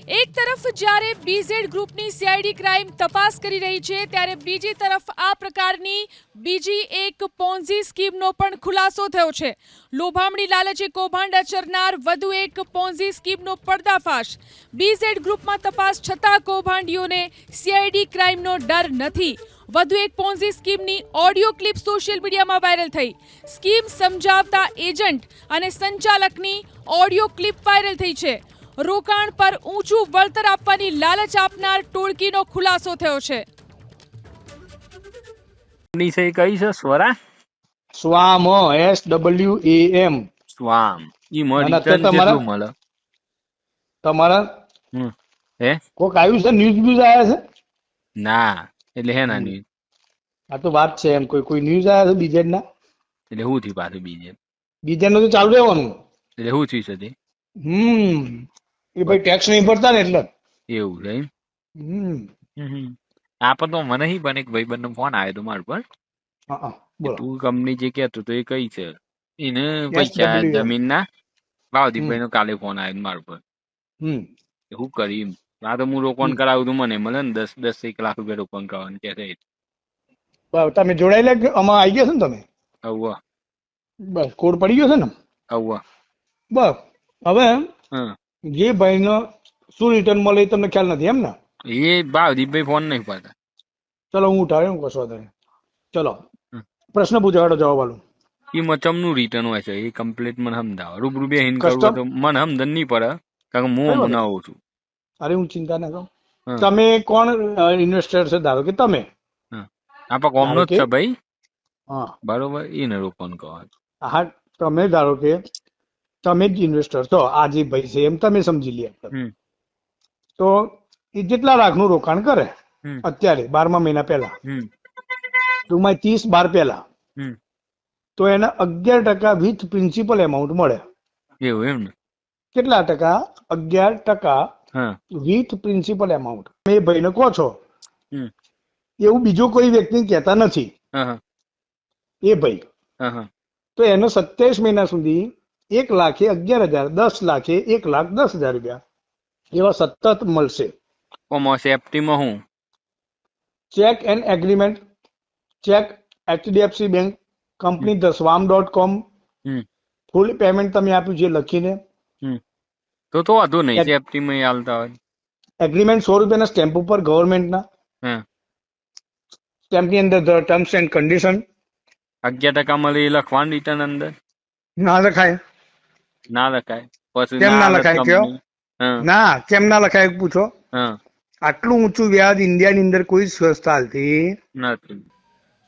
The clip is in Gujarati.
એક તરફ જ્યારે બીઝેડ ગ્રુપની સીઆઈડી ક્રાઇમ તપાસ કરી રહી છે ત્યારે બીજી તરફ આ પ્રકારની બીજી એક પોન્ઝી સ્કીમનો પણ ખુલાસો થયો છે. લોભામણી લાલચે કૌભાંડ આચરનાર વધુ એક પોન્ઝી સ્કીમનો પર્દાફાશ. બીઝેડ ગ્રુપમાં તપાસ છતાં કૌભાંડીઓને સીઆઈડી ક્રાઇમનો ડર નથી. વધુ એક પોન્ઝી સ્કીમની ઓડિયો ક્લિપ સોશિયલ મીડિયામાં વાયરલ થઈ. સ્કીમ સમજાવતા એજન્ટ અને સંચાલકની ઓડિયો ક્લિપ વાયરલ થઈ છે. રોકાણ પર ઊંચું વળતર આપવાની લાલચ આપનાર ટોળકીનો ખુલાસો થયો છે. કઈ છે સ્વરા સ્વામ SWAM સ્વામ ઈ અને મળી અત્યારે કેટલું મળે તમારા હે કોક આવ્યું છે ન્યૂઝ આવ્યા છે ના એટલે હે ના ન્યૂઝ આ તો વાત છે એમ કોઈ ન્યૂઝ આવ્યા છે બીજેડ ના એટલે હું થયું પાછું બીજેડ નું તો ચાલુ રહેવાનું એટલે હું થયું છે તે એ ભાઈ ટેક્સ નહીં ભરતા ને એટલે એવું છે આ પણ તો મને નહીં બને ભાઈ બંને ફોન આવ્યો તો મારા પર બોલો તું કંપની જે કહેતો તો એ કઈ છે એને પૈસા જમીન ના ભાવદીપભાઈ નો કાલે ફોન આવ્યો મારા પર શું કરી આ તો હું રોકાણ કરાવું તું મને મળે ને 10-1 લાખ રૂપિયા રોકાણ કરવાનું કે તમે જોડાયેલા કે આમાં આવી ગયા છો ને તમે અવ્વા બસ કોડ પડી ગયો છે ને અવ્વા બસ હવે જે ભાઈનો શું રિટર્ન મળે એ તમને ખ્યાલ નથી એમ ને એ ભાવદીપભાઈ ફોન નહીં પાડતા. ચલો હું ઉઠાવ્યો કશો વાંધો નહીં. ચલો પ્રશ્ન પૂછાડો જવાબ આલું. એ મચમનું રિટર્ન હોય છે એ કમ્પ્લીટ મને સમજાવો રૂબરૂ બેહીને કરવું તો મને સમજણ નહીં પડે કારણ કે હું બનાવું છું. અરે હું ચિંતા ના કરું. તમે કોણ ઇન્વેસ્ટર છે ધારો કે તમે આપા કોમનો જ છે ભાઈ હા બરોબર એને રોકાણ કહો. હા તમે ધારો કે તમે જ ઇન્વેસ્ટર છો આ જે ભાઈ છે એમ તમે સમજી લે તો એ જેટલા લાખનું રોકાણ કરે અત્યારે 12મા મહિના પહેલા ટૂંકમાં 30/12 પહેલા તો એને 11% વિથ પ્રિન્સિપલ એમાઉન્ટ મળે. એવું એમ ને કેટલા ટકા? 11% વિથ પ્રિન્સિપલ એમાઉન્ટ. એ ભાઈને કહો છો એવું બીજો કોઈ વ્યક્તિ કહેતા નથી એ ભાઈ તો એનો 27 મહિના સુધી 1,11,000 10 લાખે 1,10,000 રૂપિયા એવા સતત મળશે. સેફ્ટીમાં હું check and agreement check HDFC bank company theswarm.com full payment તમે આપ્યું છે લખીને તો વાંધો નહીં સેફ્ટીમાં હાલતા હોય. એગ્રીમેન્ટ 100 રૂપિયાના સ્ટેમ્પ ઉપર ગવર્મેન્ટના સ્ટેમ્પની અંદર ટર્મ્સ એન્ડ કન્ડિશન 11% મળે એ લખવાનું રિટર્ન અંદર ના લખાય. ના લખાય પછી કેમ ના લખાય કયો ના કેમ ના લખાય પૂછો. આટલું ઊંચું વ્યાજ ઇન્ડિયાની અંદર કોઈ સંસ્થા હાલતી નથી.